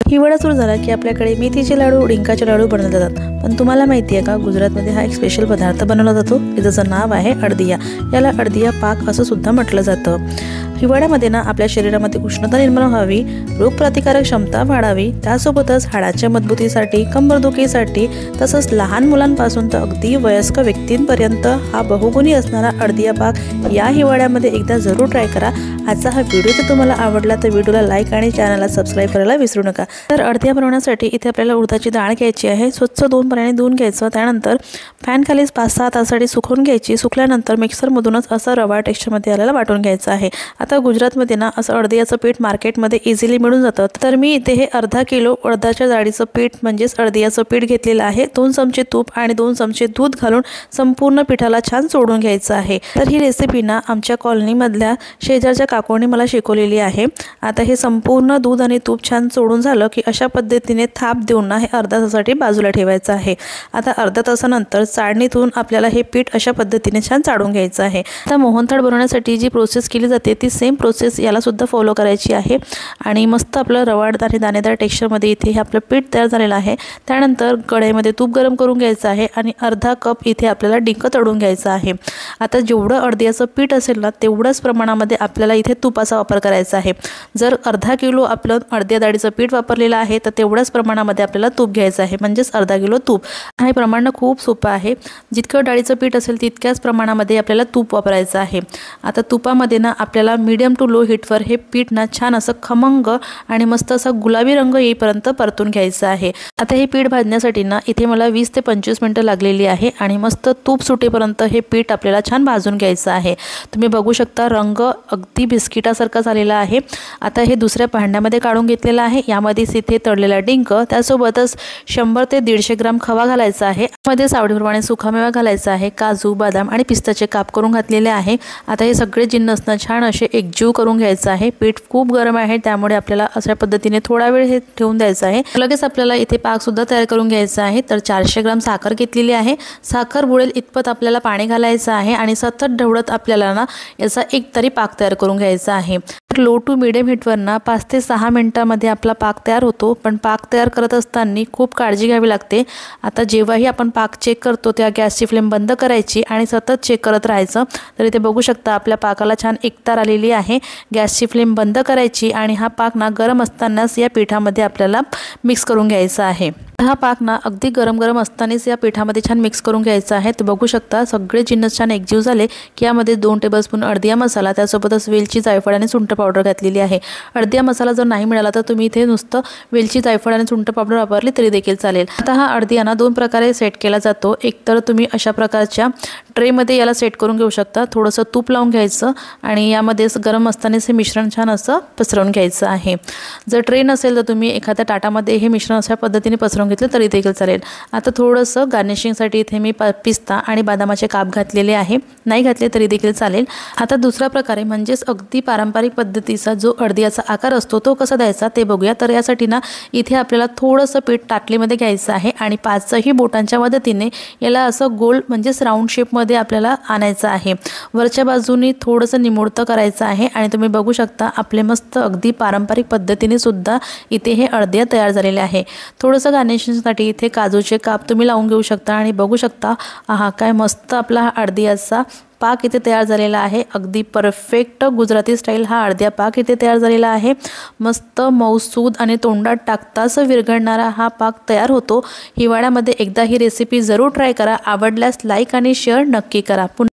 हिवाळा सुरू झाला की आपल्याकडे मेथीचे लाडू, डिंकाचे लाडू बनवले जातात। पण तुम्हाला माहिती आहे का, गुजरातमध्ये हा एक स्पेशल पदार्थ बनवला जातो, ज्याचं नाव आहे अडदिया। याला अडदिया पाक असं सुद्धा म्हटलं जातं। हिवाळ्यामध्ये ना आपल्या शरीरामध्ये उष्णता निर्माण व्हावी, रोगप्रतिकारक क्षमता वाढावी, त्यासोबतच हाडाच्या मजबूतीसाठी, कंबरदुखीसाठी, तसंच लहान मुलांपासून तर अगदी वयस्क व्यक्तींपर्यंत हा बहुगुणी असणारा अडदिया पाक या हिवाळ्यामध्ये एकदा जरूर ट्राय करा। आजचा हा व्हिडिओ जर तुम्हाला आवडला तर व्हिडिओला लाईक आणि चॅनलला सबस्क्राइब करायला विसरू नका। तर अडदिया बनवण्यासाठी इथे आपल्याला उडदाची डाळ घ्यायची आहे। स्वच्छ 2 पाण्याने धुवून घ्यायचं, त्यानंतर फॅन खाली 5-6 तासासाठी सुकवून घ्यायची। सुकल्यानंतर मिक्सरमधूनच असं रवा टेक्स्चरमध्ये आलेला वाटून घ्यायचं आहे। आता गुजरातमध्ये ना असं अडदियाचं पीठ मार्केटमध्ये इझिली मिळून जातं। तर मी इथे हे अर्धा किलो उडदाच्या डाळीचं पीठ म्हणजेच अडदियाचं पीठ घेतलेलं आहे। 2 चमचे तूप आणि 2 चमचे दूध घालून संपूर्ण पिठाला छान चोळून घ्यायचं आहे। तर ही रेसिपी ना आमच्या कॉलनीमधल्या शेजारच्या काकूंनी मला शिकवलेली आहे। आता हे संपूर्ण दूध आणि तूप छान चोळून झालं की अशा पद्धतीने थाप देऊन ना हे अर्धा तासासाठी बाजूला ठेवायचं आहे। आता अर्धा तासानंतर चाळणीतून आपल्याला हे पीठ अशा पद्धतीने छान चाळून घ्यायचं आहे। आता मोहनथाळ बनवण्यासाठी जी प्रोसेस केली जाते ती सेम प्रोसेस याला सुद्धा फॉलो करायची आहे। आणि मस्त आपलं रवाळदार आणि दाणेदार टेक्स्चरमध्ये इथे हे आपलं पीठ तयार झालेलं आहे। त्यानंतर कढईमध्ये तूप गरम करून घ्यायचं आहे आणि अर्धा कप इथे आपल्याला डिंक तळून घ्यायचं आहे। आता जेवढं अडदियाचं पीठ असेल ना तेवढंच प्रमाणामध्ये आपल्याला इथे तुपाचा वापर करायचा आहे। जर अर्धा किलो आपलं अडदिया डाळीचं पीठ वापरलेलं आहे तर तेवढ्याच प्रमाणामध्ये आपल्याला तूप घ्यायचं आहे, म्हणजेच अर्धा किलो तूप। हे प्रमाण खूप सोपं आहे। जितकं डाळीचं पीठ असेल तितक्याच प्रमाणामध्ये आपल्याला तूप वापरायचं आहे। आता तुपामध्ये ना आपल्याला मीडियम टू लो हीटवर हे पीठ ना छान असं खमंग आणि मस्त असं गुलाबी रंग येईपर्यंत परतून घ्यायचं आहे। आता हे पीठ भाजण्यासाठी ना इथे मला 20 ते 25 मिनिटं लागलेली आहे आणि मस्त तूप सुटेपर्यंत हे पीठ आपल्याला छान भाजून घ्यायचं आहे। तुम्ही बघू शकता रंग अगदी बिस्किटासारखा झालेला आहे। आता हे दुसऱ्या भांड्यामध्ये काढून घेतलेलं आहे। यामध्येच इथे तळलेला डिंक, त्यासोबतच 100 ते 150 ग्राम खवा घालायचा आहे। मध्ये आवडीप्रमाणे सुकामेवा घालायचा आहे। काजू, बदाम आणि पिस्ताचे काप करून घातलेले आहे। आता हे सगळे जिन्नस ना छान असे एकजीव करून घ्यायचं आहे। पीठ खूप गरम आहे त्यामुळे आपल्याला अशा पद्धतीने थोडा वेळ हे ठेवून द्यायचं आहे। लगेच आपल्याला इथे पाक सुद्धा तयार करून घ्यायचा आहे। तर 400 ग्राम साखर घेतलेली आहे। साखर बुडेल इतपत आपल्याला पाणी घालायचं आहे आणि सतत ढवळत आपल्याला ना याचा एक तरी पाक तयार करून घ्यायचा आहे। लो टू मीडियम हीटवर ना 5 ते 6 मिनिटांमध्ये आपला पाक तयार होतो। पण पाक तयार करत असताना खूप काळजी घ्यावी लागते। आता जेव्हाही आपण पाक चेक करतो त्या गॅसची फ्लेम बंद करायची आणि सतत चेक करत राहायचं। तर इथे बघू शकता आपल्या पाकाला छान एकतार आलेली आहे। गॅसची फ्लेम बंद करायची आणि हा पाक ना गरम असतानाच या पिठामध्ये आपल्याला मिक्स करून घ्यायचा आहे। हा पाक ना अगदी गरम गरम असतानाच या पिठामध्ये छान मिक्स करून घ्यायचा आहे। तर बघू शकता सगळे जिन्नस छान एकजीव झाले की यामध्ये 2 टेबलस्पून अडदिया मसाला, त्यासोबतच वेलची, जायफळ आणि सुंठ पावडर घातलेली आहे। अडदिया मसाला जर नाही मिळाला तर तुम्ही इथे नुसतं वेलची, जायफळ आणि सुंठ पावडर वापरली तरी देखील चालेल। आता हा अडदिया ना 2 प्रकारे सेट केला जातो। एक तर तुम्ही अशा प्रकारच्या ट्रेमध्ये याला सेट करून घेऊ शकता। थोडंसं तूप लावून घ्यायचं आणि यामध्ये गरम असतानाच हे मिश्रण छान असं पसरवून घ्यायचं आहे। जर ट्रे नसेल तर तुम्ही एखाद्या ताटामध्ये हे मिश्रण अशा पद्धतीने पसरवून घेतलं तरी देखील चालेल। आता थोडंसं गार्निशिंगसाठी इथे मी पिस्ता आणि बदामाचे काप घातलेले आहे, नाही घातले तरी देखील चालेल। आता दुसरा प्रकारे म्हणजेच अगदी पारंपरिक पद्धतीचा जो अडदियाचा आकार असतो तो कसा द्यायचा ते बघूया। तर यासाठी ना इथे आपल्याला थोडंसं पीठ ताटलीमध्ये घ्यायचं आहे आणि 5ही बोटांच्या मदतीने याला असं गोल म्हणजेच राऊंड शेपमध्ये आपल्याला आणायचं आहे। वरच्या बाजूने थोडंसं निमुळतं करायचं आहे आणि तुम्ही बघू शकता आपले मस्त अगदी पारंपरिक पद्धतीने सुद्धा इथे हे अडदिया तयार झालेले आहे। थोडंसं गार्निशिंगसाठी इथे काजूचे काप तुम्ही लावून घेऊ शकता आणि बघू शकता आहा काय मस्त आपला हा अडदियाचा पाक इथे तयार झालेला आहे। अगदी परफेक्ट गुजराती स्टाईल हा अडदिया पाक इथे तयार झालेला आहे। मस्त मऊसूद आणि तोंडात टाकताच विरघळणारा हा पाक तयार होतो। हिवाळ्यामध्ये एकदा ही रेसिपी जरूर ट्राय करा। आवडल्यास लाईक आणि शेअर नक्की करा।